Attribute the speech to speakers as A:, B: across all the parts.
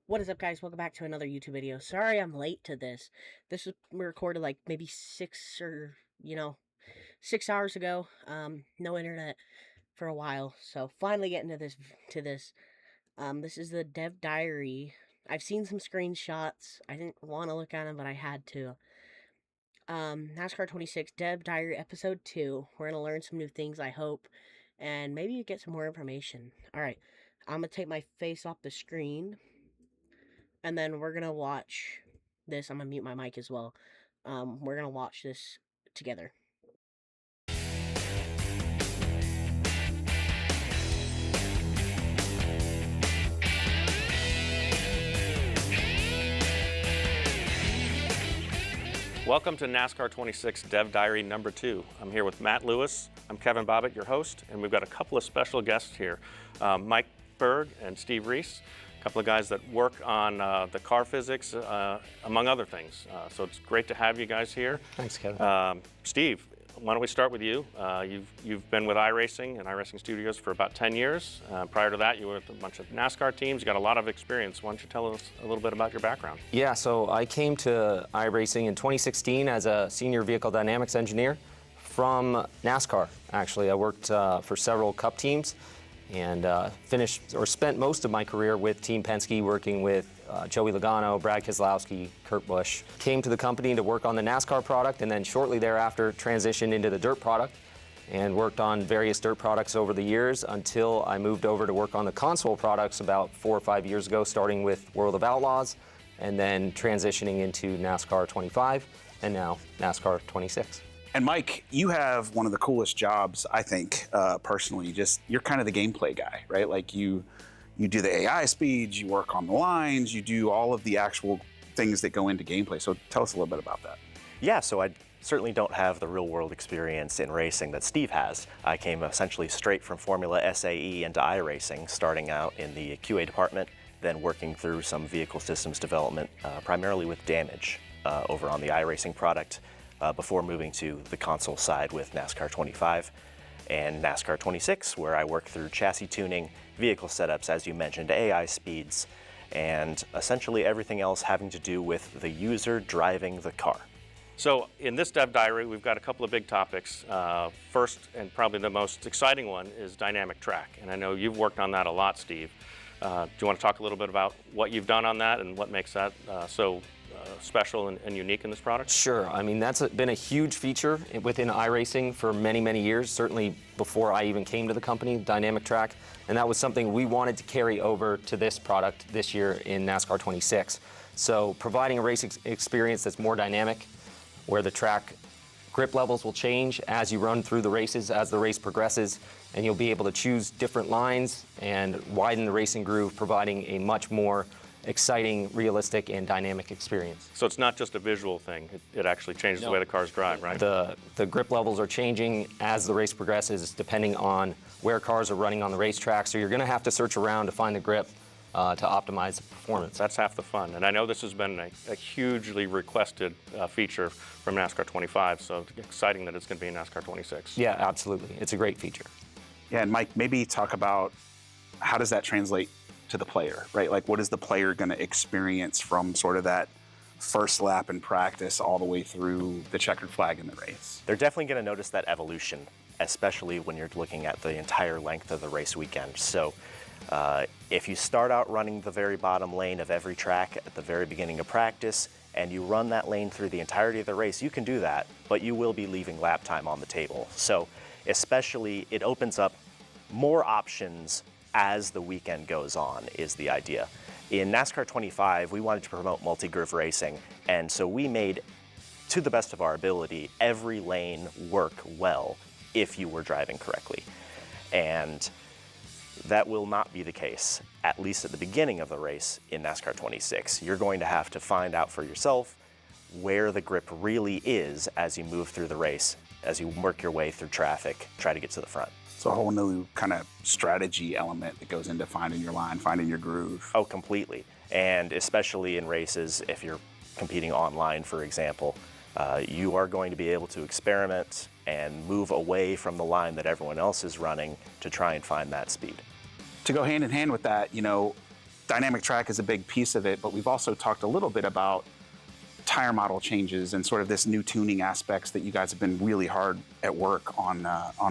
A: What is up, guys? Welcome back to another YouTube video. Sorry I'm late to this. This was recorded like maybe 6 hours ago. No internet for a while, so finally getting to this. This is the dev diary. I've seen some screenshots. I didn't want to look at them, but I had to. NASCAR 26 dev diary episode 2. We're gonna learn some new things, I hope, and maybe get some more information. All right, I'm gonna take my face off the screen. And then we're gonna watch this. I'm gonna mute my mic as well. We're gonna watch this together.
B: Welcome to NASCAR 26 Dev Diary number 2. I'm here with Matt Lewis. I'm Kevin Bobbitt, your host, and we've got a couple of special guests here. Mike Berg and Steve Reese, a couple of guys that work on the car physics, among other things. So it's great to have you guys here.
C: Thanks, Kevin.
B: Steve, why don't we start with you? You've been with iRacing and iRacing Studios for about 10 years. Prior to that, you were with a bunch of NASCAR teams. You got a lot of experience. Why don't you tell us a little bit about your background?
C: Yeah, so I came to iRacing in 2016 as a senior vehicle dynamics engineer from NASCAR. Actually, I worked for several Cup teams and spent most of my career with Team Penske, working with Joey Logano, Brad Keselowski, Kurt Busch. Came to the company to work on the NASCAR product, and then shortly thereafter transitioned into the dirt product and worked on various dirt products over the years until I moved over to work on the console products about 4 or 5 years ago, starting with World of Outlaws and then transitioning into NASCAR 25 and now NASCAR 26.
D: And Mike, you have one of the coolest jobs, I think, personally. You're kind of the gameplay guy, right? Like you do the AI speeds, you work on the lines, you do all of the actual things that go into gameplay. So tell us a little bit about that.
E: Yeah, so I certainly don't have the real world experience in racing that Steve has. I came essentially straight from Formula SAE into iRacing, starting out in the QA department, then working through some vehicle systems development, primarily with damage over on the iRacing product, before moving to the console side with NASCAR 25 and NASCAR 26, where I work through chassis tuning, vehicle setups, as you mentioned, AI speeds, and essentially everything else having to do with the user driving the car.
B: So in this Dev Diary, we've got a couple of big topics. First, and probably the most exciting one, is dynamic track. And I know you've worked on that a lot, Steve. Do you want to talk a little bit about what you've done on that and what makes that so special and unique in this product?
C: Sure. I mean, that's been a huge feature within iRacing for many, many years, certainly before I even came to the company, dynamic track. And that was something we wanted to carry over to this product this year in NASCAR 26. So providing a racing experience that's more dynamic, where the track grip levels will change as you run through the races, as the race progresses, and you'll be able to choose different lines and widen the racing groove, providing a much more exciting, realistic, and dynamic experience.
B: So it's not just a visual thing. It actually changes the way the cars drive, right?
C: The grip levels are changing as the race progresses, depending on where cars are running on the racetrack. So you're going to have to search around to find the grip to optimize the performance.
B: That's half the fun. And I know this has been a hugely requested feature from NASCAR 25, so it's exciting that it's going to be in NASCAR 26.
C: Yeah, absolutely. It's a great feature.
D: Yeah, and Mike, maybe talk about how does that translate to the player, right? Like, what is the player going to experience from sort of that first lap in practice all the way through the checkered flag in the race?
E: They're definitely going to notice that evolution, especially when you're looking at the entire length of the race weekend. So if you start out running the very bottom lane of every track at the very beginning of practice, and you run that lane through the entirety of the race, you can do that, but you will be leaving lap time on the table. So especially, it opens up more options as the weekend goes on, is the idea. In NASCAR 25, we wanted to promote multi-groove racing, and so we made, to the best of our ability, every lane work well if you were driving correctly. And that will not be the case, at least at the beginning of the race in NASCAR 26. You're going to have to find out for yourself where the grip really is as you move through the race, as you work your way through traffic, try to get to the front.
D: So a whole new kind of strategy element that goes into finding your line, finding your groove.
E: Oh, completely. And especially in races, if you're competing online, for example, you are going to be able to experiment and move away from the line that everyone else is running to try and find that speed.
D: To go hand in hand with that, dynamic track is a big piece of it, but we've also talked a little bit about tire model changes and sort of this new tuning aspects that you guys have been really hard at work on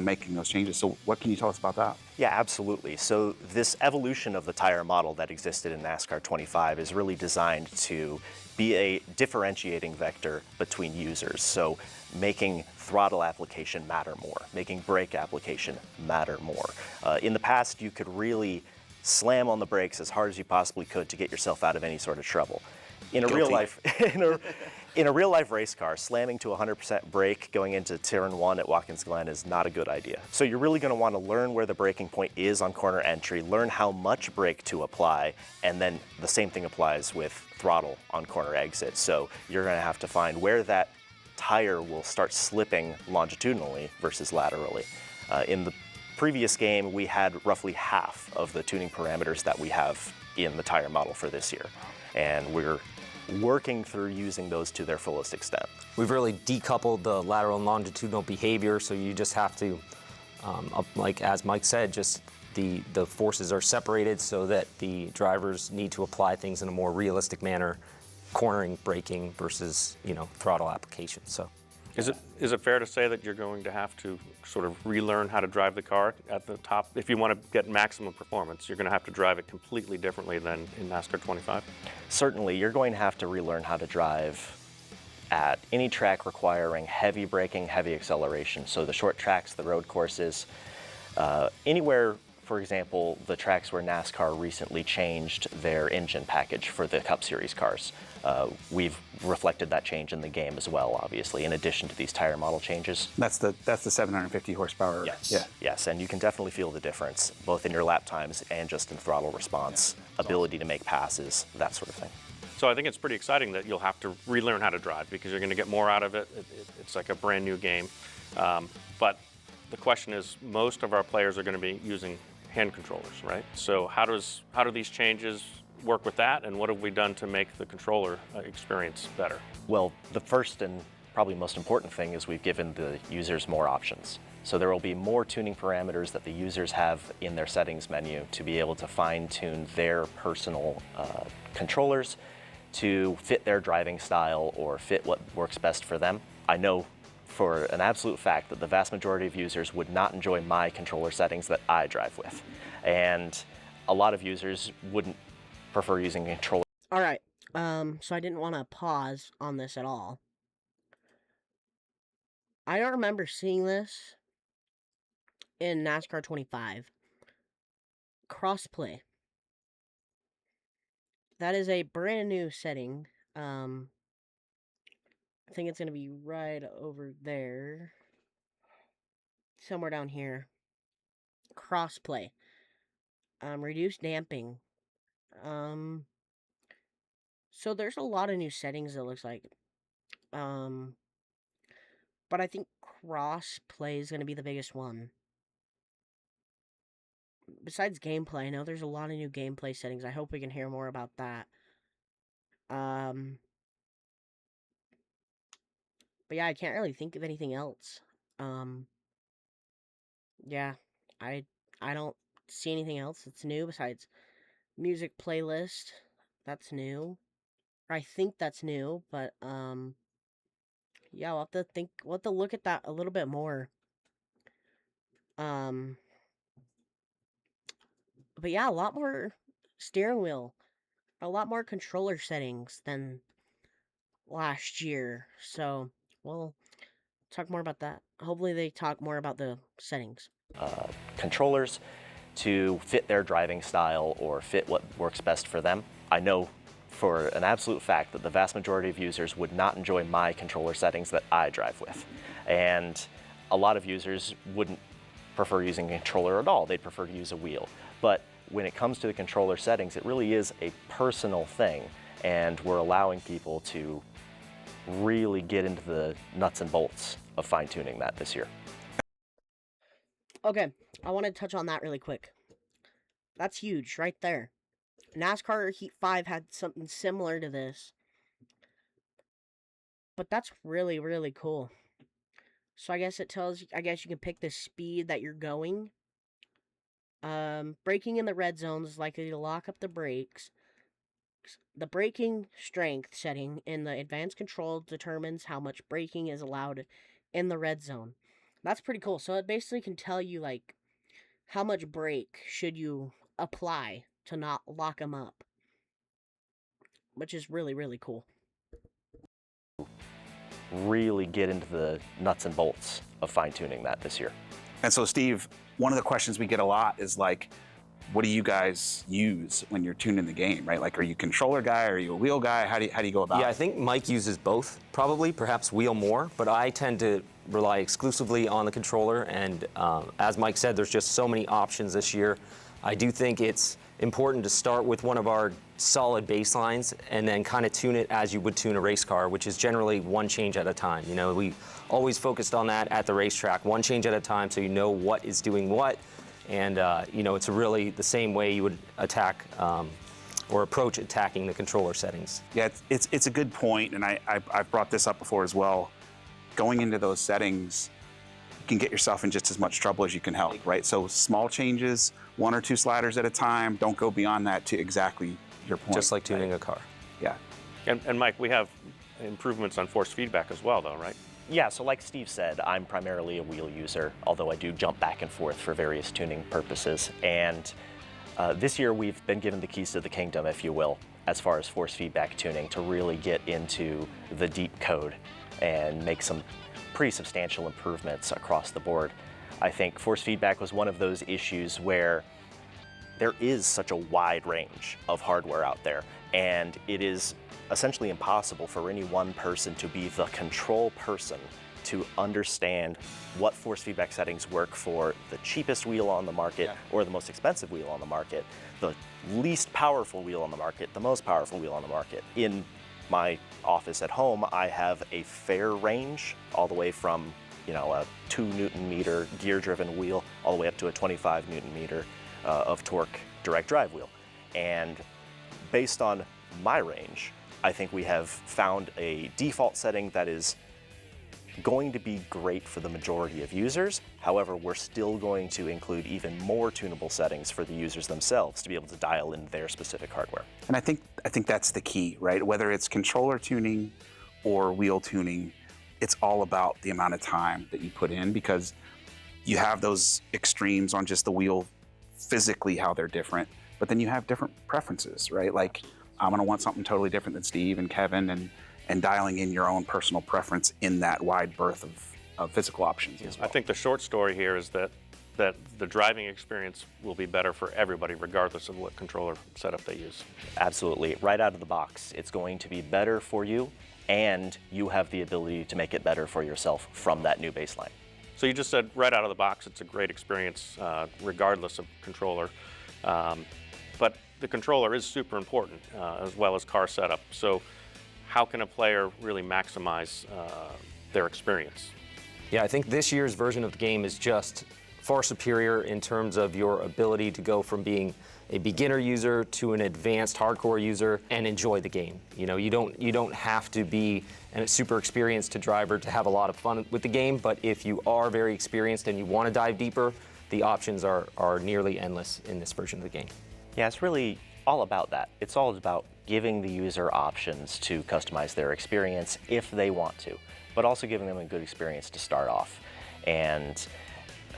D: making those changes. So what can you tell us about that?
E: Yeah, absolutely. So this evolution of the tire model that existed in NASCAR 25 is really designed to be a differentiating vector between users. So making throttle application matter more, making brake application matter more. In the past, you could really slam on the brakes as hard as you possibly could to get yourself out of any sort of trouble. In a real life, in a real life race car, slamming to 100% brake going into turn 1 at Watkins Glen is not a good idea. So you're really going to want to learn where the braking point is on corner entry, learn how much brake to apply, and then the same thing applies with throttle on corner exit. So you're going to have to find where that tire will start slipping longitudinally versus laterally. In the previous game, we had roughly half of the tuning parameters that we have in the tire model for this year. And we're working through using those to their fullest extent.
C: We've really decoupled the lateral and longitudinal behavior, so you just have to, like as Mike said, just the forces are separated so that the drivers need to apply things in a more realistic manner, cornering, braking versus throttle application. So.
B: Is it fair to say that you're going to have to sort of relearn how to drive the car at the top? If you want to get maximum performance, you're going to have to drive it completely differently than in NASCAR 25?
E: Certainly, you're going to have to relearn how to drive at any track requiring heavy braking, heavy acceleration. So the short tracks, the road courses, anywhere, for example, the tracks where NASCAR recently changed their engine package for the Cup Series cars. We've reflected that change in the game as well, obviously, in addition to these tire model changes.
D: That's the 750 horsepower.
E: Yes.
D: Yeah.
E: Yes, and you can definitely feel the difference, both in your lap times and just in throttle response, ability to make passes, that sort of thing.
B: So I think it's pretty exciting that you'll have to relearn how to drive because you're going to get more out of it. It's like a brand new game. But the question is, most of our players are going to be using hand controllers, right? So how do these changes work with that, and what have we done to make the controller experience better?
E: Well, the first and probably most important thing is we've given the users more options. So there will be more tuning parameters that the users have in their settings menu to be able to fine-tune their personal controllers to fit their driving style or fit what works best for them. I know for an absolute fact that the vast majority of users would not enjoy my controller settings that I drive with. And a lot of users wouldn't prefer using a controller.
A: All right. So I didn't want to pause on this at all. I don't remember seeing this in NASCAR 25. Crossplay. That is a brand new setting. I think it's going to be right over there. Somewhere down here. Crossplay. Reduced damping. So there's a lot of new settings, it looks like. But I think crossplay is going to be the biggest one. Besides gameplay, I know there's a lot of new gameplay settings. I hope we can hear more about that. But yeah, I can't really think of anything else. Yeah, I don't see anything else that's new besides music playlist. That's new. Or I think that's new, but yeah, we'll have to look at that a little bit more. Um but yeah, a lot more steering wheel, a lot more controller settings than last year. So we'll talk more about that. Hopefully they talk more about the settings.
E: Controllers to fit their driving style or fit what works best for them. I know for an absolute fact that the vast majority of users would not enjoy my controller settings that I drive with. And a lot of users wouldn't prefer using a controller at all. They'd prefer to use a wheel. But when it comes to the controller settings, it really is a personal thing. And we're allowing people to really get into the nuts and bolts of fine-tuning that this year.
A: Okay, I want to touch on that really quick. That's huge right there. NASCAR Heat 5 had something similar to this. But that's really, really cool. So I guess it tells you, I guess you can pick the speed that you're going. Braking in the red zone is likely to lock up the brakes. The braking strength setting in the advanced control determines how much braking is allowed in the red zone. That's pretty cool. So it basically can tell you like how much brake should you apply to not lock them up, which is really, really cool.
E: Really get into the nuts and bolts of fine-tuning that this year.
D: And so, Steve, one of the questions we get a lot is like, what do you guys use when you're tuning the game, right? Like, are you a controller guy? Are you a wheel guy? How do you go about it?
C: Yeah, I think Mike uses both, probably, perhaps wheel more, but I tend to rely exclusively on the controller. And as Mike said, there's just so many options this year. I do think it's important to start with one of our solid baselines and then kind of tune it as you would tune a race car, which is generally one change at a time. You know, we always focused on that at the racetrack, one change at a time, so you know what is doing what. And, you know, it's really the same way you would attack or approach attacking the controller settings.
D: Yeah, it's a good point, and I've brought this up before as well. Going into those settings, you can get yourself in just as much trouble as you can help, right? So small changes, 1 or 2 sliders at a time. Don't go beyond that to exactly your point.
C: Just like tuning a car.
D: Yeah.
B: And Mike, we have improvements on force feedback as well, though, right?
E: Yeah, so like Steve said, I'm primarily a wheel user, although I do jump back and forth for various tuning purposes. And this year we've been given the keys to the kingdom, if you will, as far as force feedback tuning, to really get into the deep code and make some pretty substantial improvements across the board. I think force feedback was one of those issues where there is such a wide range of hardware out there, and it is essentially impossible for any one person to be the control person to understand what force feedback settings work for the cheapest wheel on the market or the most expensive wheel on the market, the least powerful wheel on the market, the most powerful wheel on the market. In my office at home, I have a fair range all the way from, you know, a 2 Newton meter gear driven wheel all the way up to a 25 Newton meter of torque direct drive wheel. And based on my range, I think we have found a default setting that is going to be great for the majority of users. However, we're still going to include even more tunable settings for the users themselves to be able to dial in their specific hardware.
D: And I think that's the key, right? Whether it's controller tuning or wheel tuning, it's all about the amount of time that you put in, because you have those extremes on just the wheel physically, how they're different, but then you have different preferences, right? Like, I'm gonna want something totally different than Steve and Kevin, and dialing in your own personal preference in that wide berth of physical options as well.
B: I think the short story here is that the driving experience will be better for everybody, regardless of what controller setup they use.
E: Absolutely. Right out of the box, it's going to be better for you, and you have the ability to make it better for yourself from that new baseline.
B: So you just said right out of the box, it's a great experience, regardless of controller. But the controller is super important, as well as car setup. So how can a player really maximize their experience?
C: Yeah, I think this year's version of the game is just far superior in terms of your ability to go from being a beginner user to an advanced hardcore user and enjoy the game. You know, you don't have to be a super experienced driver to have a lot of fun with the game, but if you are very experienced and you want to dive deeper, the options are nearly endless in this version of the game.
E: Yeah, it's really all about that. It's all about giving the user options to customize their experience if they want to, but also giving them a good experience to start off. And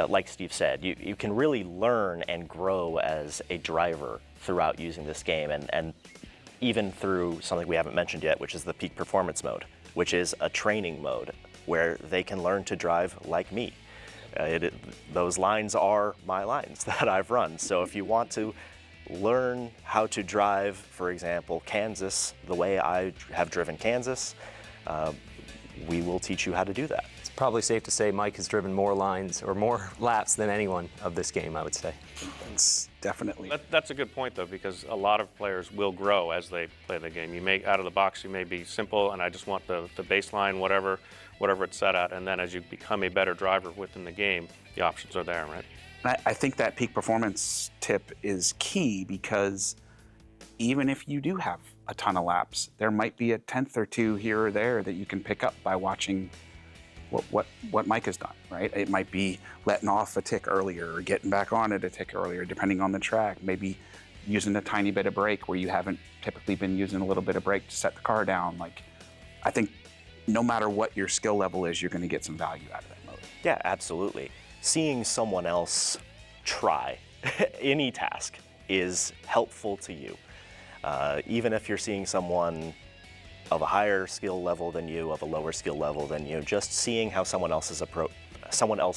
E: like Steve said, you can really learn and grow as a driver throughout using this game, and even through something we haven't mentioned yet, which is the peak performance mode, which is a training mode where they can learn to drive like me. Those lines are my lines that I've run. So if you want to learn how to drive, for example, Kansas, the way I have driven Kansas, we will teach you how to do that.
C: It's probably safe to say Mike has driven more lines or more laps than anyone of this game, I would say.
D: It's definitely.
B: That's a good point, though, because a lot of players will grow as they play the game. You may, out of the box, you may be simple, and I just want the baseline, whatever it's set at, and then as you become a better driver within the game, the options are there, right?
D: I think that peak performance tip is key, because even if you do have a ton of laps, there might be a tenth or two here or there that you can pick up by watching what Mike has done, right? It might be letting off a tick earlier or getting back on it a tick earlier, depending on the track. Maybe using a tiny bit of brake where you haven't typically been using a little bit of brake to set the car down. Like, I think no matter what your skill level is, you're going to get some value out of that mode.
E: Yeah, absolutely. Seeing someone else try any task is helpful to you. Even if you're seeing someone of a higher skill level than you, of a lower skill level than you, just seeing how someone else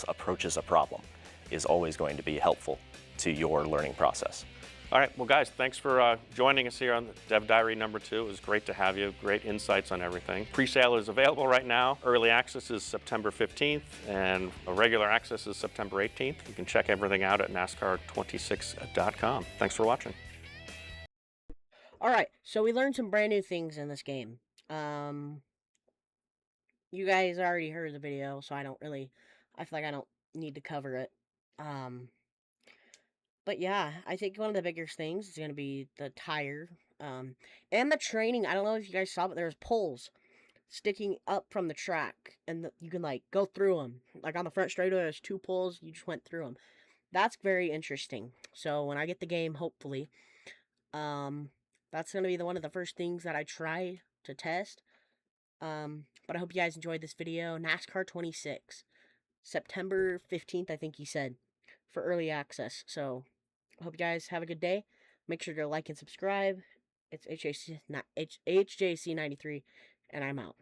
E: approaches a problem is always going to be helpful to your learning process.
B: All right, well, guys, thanks for joining us here on the Dev Diary #2. It was great to have you. Great insights on everything. Pre-sale is available right now. Early access is September 15th, and regular access is September 18th. You can check everything out at NASCAR26.com. Thanks for watching.
A: All right, so we learned some brand new things in this game. You guys already heard the video, so I feel like I don't need to cover it. But yeah, I think one of the biggest things is going to be the tire, and the training. I don't know if you guys saw, but there's poles sticking up from the track, and you can like go through them. Like on the front straightaway, there's 2 poles. You just went through them. That's very interesting. So when I get the game, hopefully, that's going to be one of the first things that I try to test. But I hope you guys enjoyed this video. NASCAR 26, September 15th, I think he said, for early access. So I hope you guys have a good day. Make sure to like and subscribe. It's HJC93, and I'm out.